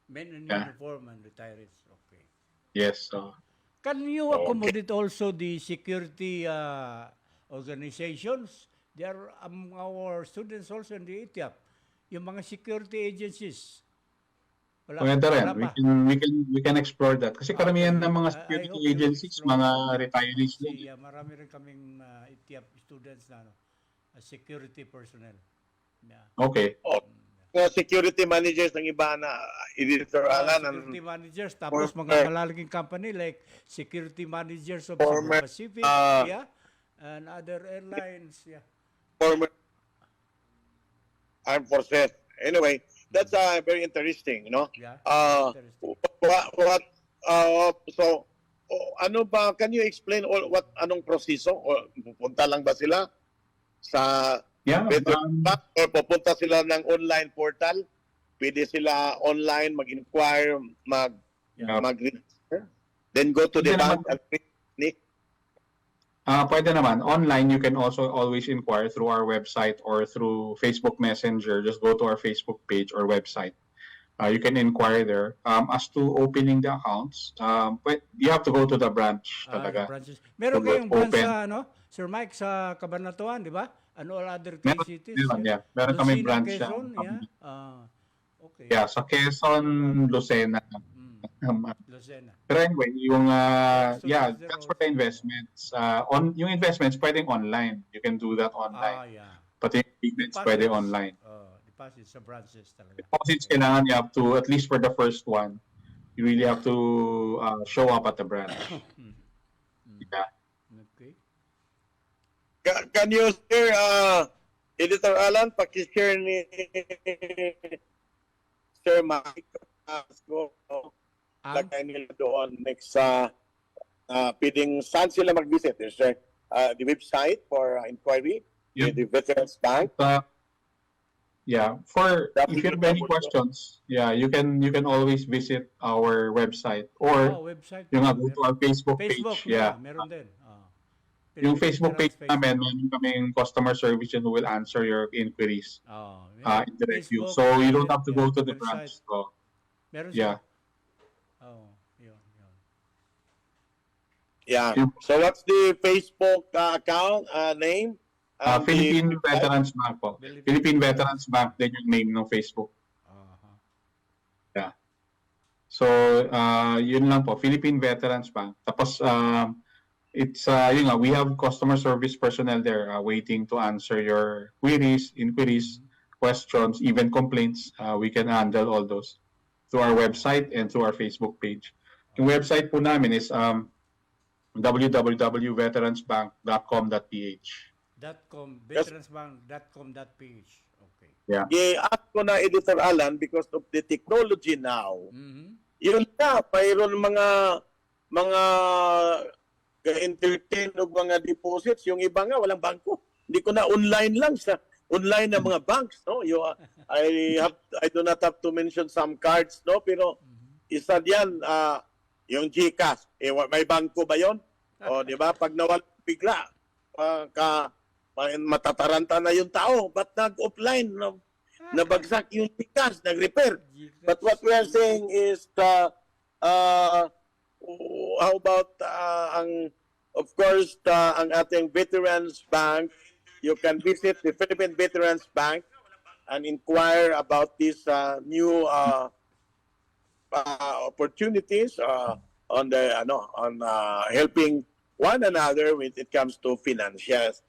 Men in uniform and retirees. Okay. Yes. Can you accommodate also the security organizations? They are among our students also in the ITIAP. Yung mga security agencies. Pwede rin. We can explore that. Kasi karamihan ng mga security agencies, mga retirees. Marami rin kaming ITIAP students na security personnel. Yeah. Okay. Security managers ng iba na Editor Allan. Security managers, tapos mga malalaking company like security managers of Cebu Pacific, and other airlines. Former armed forces. Anyway, That's very interesting, no? Yeah. Interesting. So ano ba, can you explain anong proseso? O pupunta lang ba sila sa Yeah, veteran bank or pupunta sila ng online portal? Pwede sila online mag-inquire, yeah. mag-register, then go to the Pwede bank naman. and Pwede naman. Online, you can also always inquire through our website or through Facebook Messenger. Just go to our Facebook page or website. You can inquire there. As to opening the accounts, but you have to go to the branch talaga. Branches. Meron To kayong branch open. sa, Sir Mike, sa Cabanatuan, di ba? And all other Meron, cities. yeah. Meron kami Lucena, branch Quezon, sa okay. yeah, sa Quezon, Lucena. Lucena. Pero anyway, yung Yeah, that's for the investments. Yung investments pwedeng online. You can do that online. Yeah. Pati yung payments pwede online. Deposits sa branches talaga. Deposits kailangan you have to, at least for the first one, you really have to show up at the branch. Yeah. Okay. Can you share, Editor Allan, paki-share ni Sir Mike, lagay nila doon next sa pwedeng saan sila mag-visit? Is there the website for inquiry? Yep. The Veterans Bank? Yeah, if you have any questions, you can always visit our website or website. yung go to our Facebook page. Yeah. Meron din. Yung Facebook page namin, meron kaming customer service who will answer your inquiries in direct you. So you don't have to go to the branch. So, meron yeah. Yun. Yeah. So what's the Facebook account name? Philippine Veterans Bank po. Philippine Veterans Bank din yung name ng Facebook. Yeah. So yun lang po, Philippine Veterans Bank. Tapos it's we have customer service personnel there waiting to answer your queries, inquiries, questions, even complaints. We can handle all those through our website and through our Facebook page. Yung website po namin is www.veteransbank.com.ph. veteransbank.com.ph. Okay. Yeah. I-ask ko na Editor Allan because of the technology now. Yun na, mayroon mga entertain o mga deposits. Yung iba nga, walang bangko. Hindi ko na online lang sa online na mga banks, no? I do not have to mention some cards, no? Pero isa diyan, yung GCash, may bangko ba 'yon? O, di ba? Pag nawala bigla, matataranta na yung tao. But nag-offline, nabagsak yung GCash, nag-repair. But what we are saying is, how about, of course, ang ating Veterans Bank, you can visit the Philippine Veterans Bank and inquire about these new opportunities on helping one another when it comes to finances.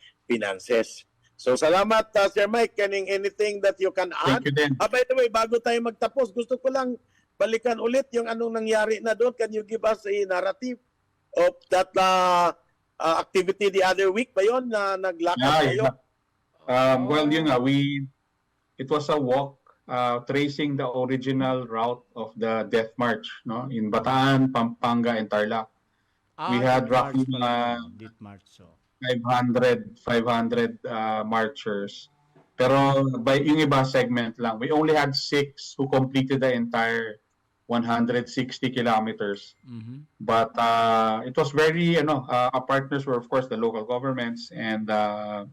So salamat Sir Mike, anything that you can add? Thank you din. By the way, bago tayo magtapos, gusto ko lang balikan ulit yung anong nangyari na doon. Can you give us a narrative of that activity the other week ba yun na naglakad kayo? Well, yun nga, it was a walk tracing the original route of the Death March, no, in Bataan, Pampanga, and Tarlac. We had roughly 500 marchers. Pero yung iba segment lang. We only had 6 who completed the entire 160 kilometers. But it was very, our partners were, of course, the local governments and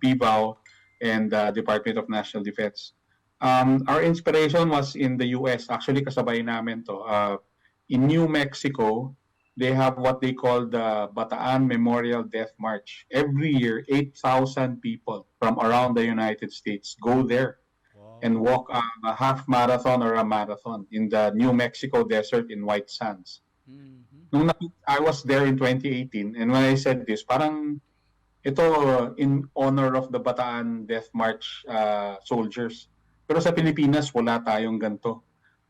PIVAO and Department of National Defense. Our inspiration was in the US. Actually, kasabay namin to. In New Mexico, they have what they call the Bataan Memorial Death March. Every year, 8,000 people from around the United States go there and walk a half marathon or a marathon in the New Mexico desert in White Sands. I was there in 2018, and when I said this, parang ito in honor of the Bataan Death March soldiers. Pero sa Pilipinas, wala tayong ganito.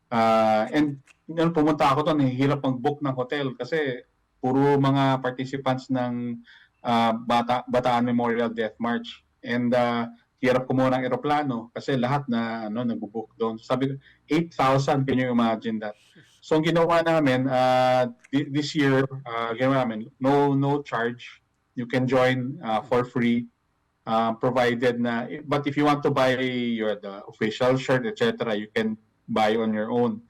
And pumunta ako doon, hirap mag-book ng hotel kasi puro mga participants ng Bataan Memorial Death March. And hirap kumuha ng eroplano kasi lahat na nagbo-book doon. Sabi ko, 8,000, can you imagine that? So, ang ginawa namin, this year, ginawa namin, no charge. You can join for free, provided na, but if you want to buy the official shirt, etc., you can buy on your own.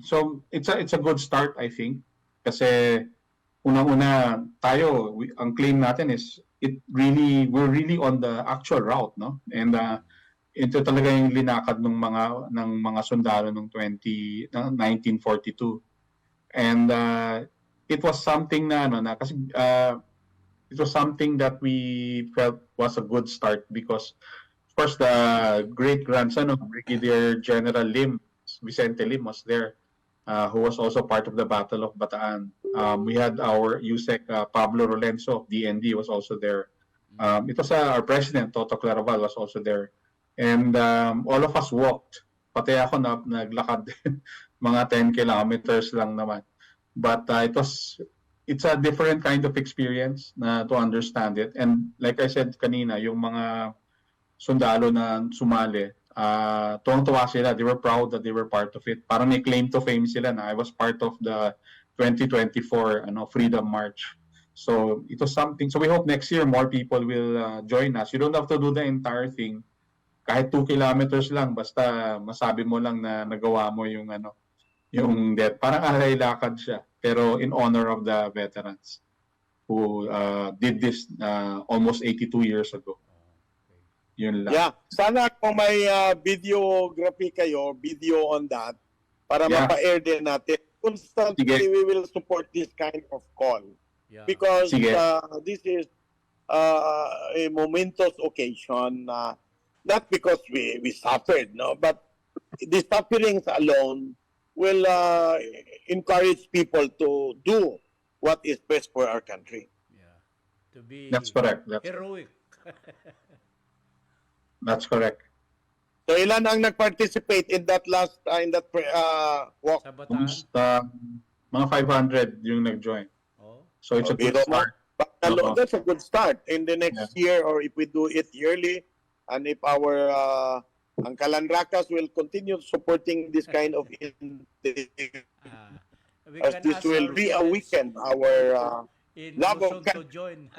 So, it's a good start, I think. Kasi, unang-una tayo, ang claim natin is we're really on the actual route, no? And ito talaga yung linakad ng mga sundalo ng 1942. And it was something kasi it was something that we felt was a good start because of course the great grandson of Brigadier General Lim, Vicente Lim, was there. Who was also part of the Battle of Bataan. We had our USEC Pablo Rolenzo of DND was also there. It was our president, Toto Claraval, was also there. And all of us walked. Pati ako naglakad mga 10 kilometers lang naman. But it's a different kind of experience to understand it. And like I said kanina, yung mga sundalo na sumali, tuwang-tuwa sila. They were proud that they were part of it. Parang may claim to fame sila na I was part of the 2024 Freedom March. So it was something. So we hope next year more people will join us. You don't have to do the entire thing. Kahit 2 kilometers lang, basta masabi mo lang na nagawa mo yung death. Parang alay lakad siya. Pero in honor of the veterans who did this almost 82 years ago. Yun lang. Yeah, sana kung may videography kayo, video on that, para mapa-air din natin. Constantly, we will support this kind of call. Yeah. Because this is a momentous occasion, not because we suffered, no, but the sufferings alone will encourage people to do what is best for our country. Yeah. To be That's correct. heroic. That's correct. So ilan ang nag-participate in that last walk? Sa Bataan? Mga 500 yung nag-join. Oh. So it's a good start. That's a good start. In the next year, or if we do it yearly, and if our ang Kalandrakas will continue supporting this kind of as this will reawaken our love of to join.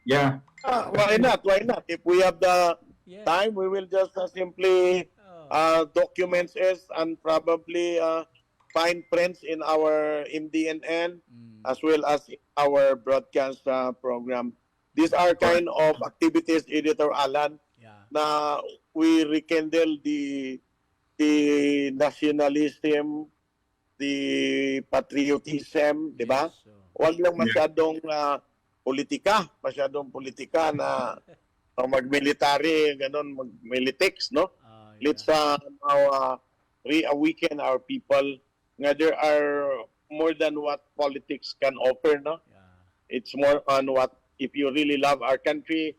Yeah. Why not? Why not? If we have the time, we will just simply document this and probably find friends in our MDNN as well as our broadcast program. These are kind of activities, Editor Allan, na we rekindle the nationalism, the patriotism, di ba? Huwag lang masyadong politika na mag-military, ganun, mag-militex, no? Let's now reawaken our people nga there are more than what politics can offer, no? It's more on what, if you really love our country,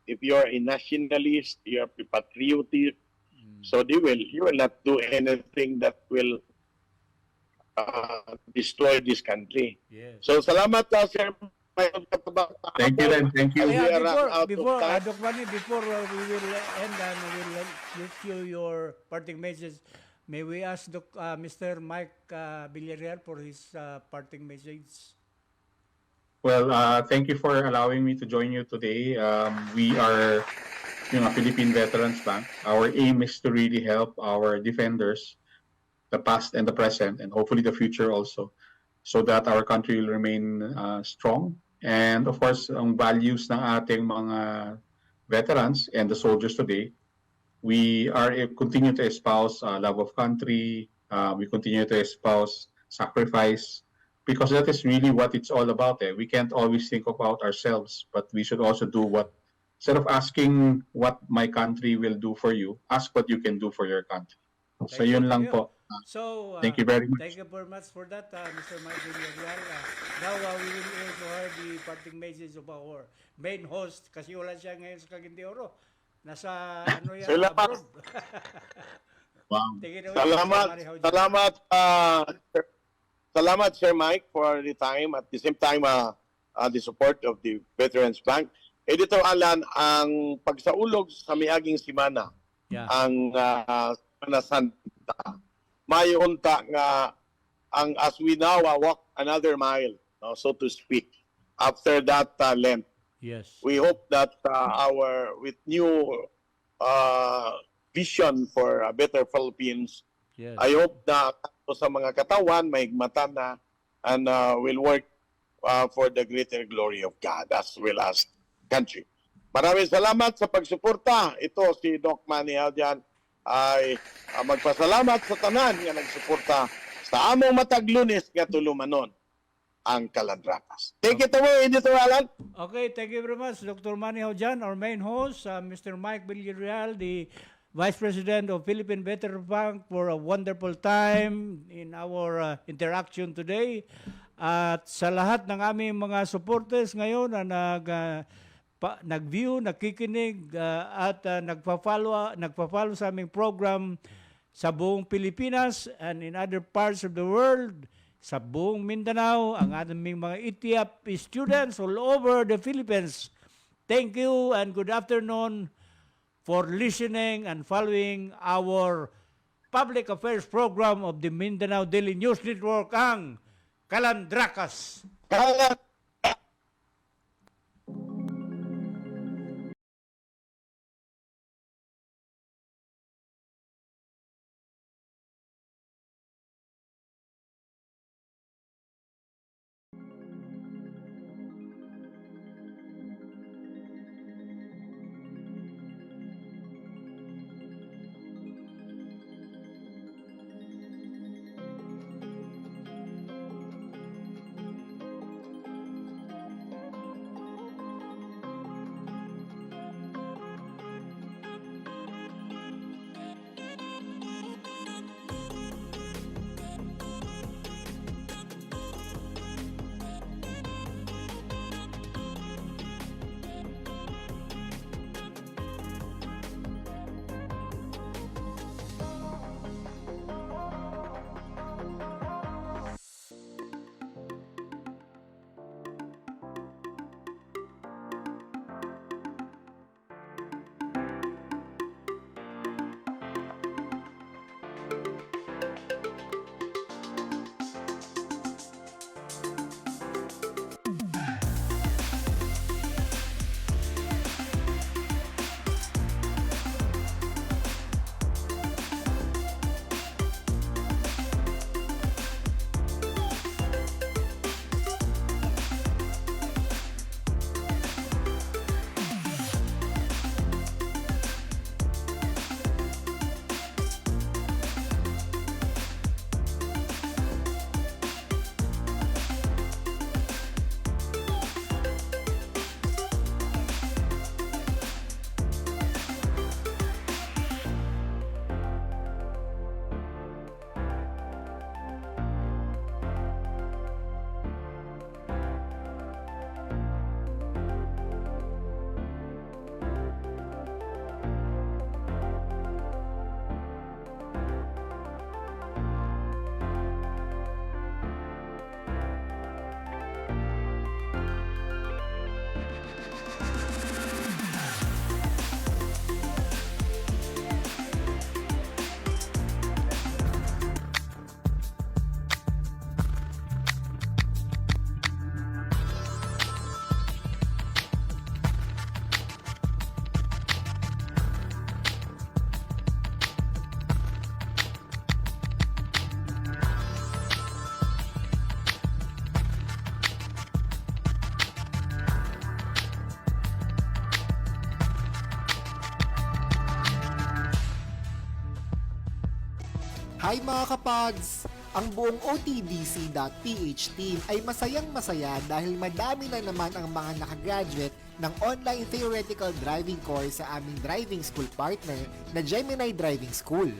if you're a nationalist, you're patriotic, so you will not do anything that will destroy this country. Yes. So salamat Sir. Thank you, then. Thank you. Before Doc Manny, before we will end and we will give you your parting message, may we ask Mr. Mike Villarreal for his parting message? Well, thank you for allowing me to join you today. We are Philippine Veterans Bank. Our aim is to really help our defenders, the past and the present, and hopefully the future also, so that our country will remain strong. And of course, ang values ng ating mga veterans and the soldiers today, we continue to espouse love of country. We continue to espouse sacrifice, because that is really what it's all about. We can't always think about ourselves, but we should also do instead of asking what my country will do for you, ask what you can do for your country. So yun lang po. So, thank you very much. Thank you very much for that, Mr. Mike Villarreal. Now, we will also hear the parting message of our main host, kasi wala siya ngayon sa Cagayan de Oro. Nasa, abroad. Wow. Salamat, Sir Mike, for the time. At the same time, the support of the Veterans Bank. Editor Allan, ang pagsaulog sa miaging simana, Yeah. ang Semana Santa, may unta nga ang as we now walk another mile, no, so to speak, after that Lent. Yes. We hope that our with new vision for a better Philippines, Yes. I hope na sa mga katawan may higmatan na and will work for the greater glory of God as well as country. Maraming salamat sa pagsuporta. Ito si Doc Manny Jaudian ay magpasalamat sa tanan nga nagsuporta sa among matag Lunes nga tulumanon ang Kalandrakas. Take it away, Editor Allan. Okay, thank you very much, Dr. Manny Jaudian, our main host, Mr. Mike Villarreal, the Vice President of Philippine Veteran Bank, for a wonderful time in our interaction today. At sa lahat ng aming mga supporters ngayon na nag-view, nakikinig at nagpa-follow sa aming program sa buong Pilipinas and in other parts of the world, sa buong Mindanao, ang aming mga ETIAP students all over the Philippines. Thank you and good afternoon for listening and following our public affairs program of the Mindanao Daily News Network, ang Kalandrakas. Hi mga kapads! Ang buong OTDC.ph team ay masayang-masaya dahil madami na naman ang mga nakagraduate ng online theoretical driving course sa aming driving school partner na Gemini Driving School.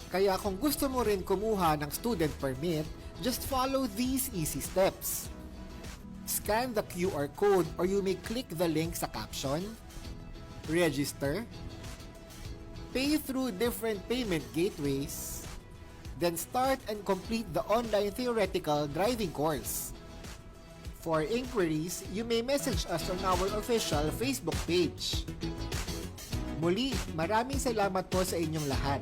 Kaya kung gusto mo rin kumuha ng student permit, just follow these easy steps. Scan the QR code or you may click the link sa caption. Register. Pay through different payment gateways. Then start and complete the online theoretical driving course. For inquiries, you may message us on our official Facebook page. Muli, maraming salamat po sa inyong lahat.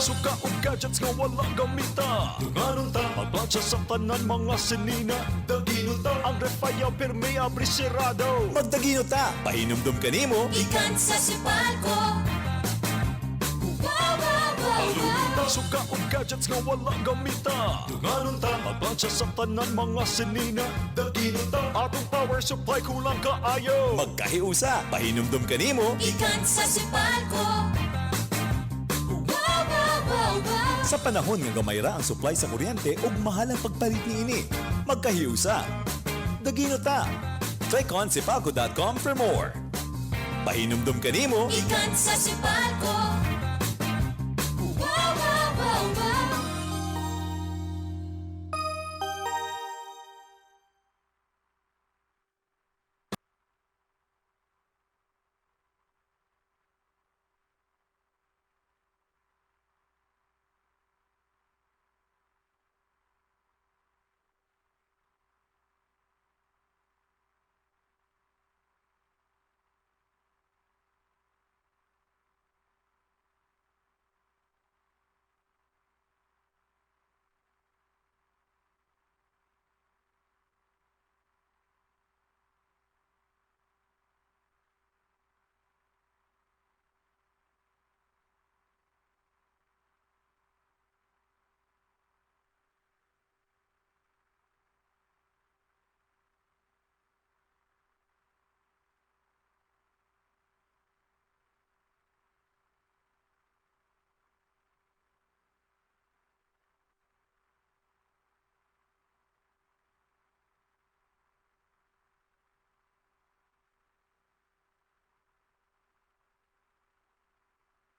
Suka o gadgets nga wala gamita. Tunganon ta, magplansya sa tanan mga sinina. Dagino ta, ang refaya pirmi abri sirado. Magdagino ta, pahinumdum kanimo. Ikan sa sipalko. Wow, wow, wow, wow. Suka o gadgets nga wala gamita. Tunganon ta, magplansya sa tanan mga sinina. Dagino ta, atong power supply kulang kaayo. Magkahiusa, pahinumdum kanimo. Ikan sa sipalko. Sa panahon nga gamayra ang supply sa kuryente ug mahal ang pagpalit niini. Magkahiusa. Dagino ta. Click on sipalco.com for more. Pahinumdum kanimo. Ikan sa sipalko.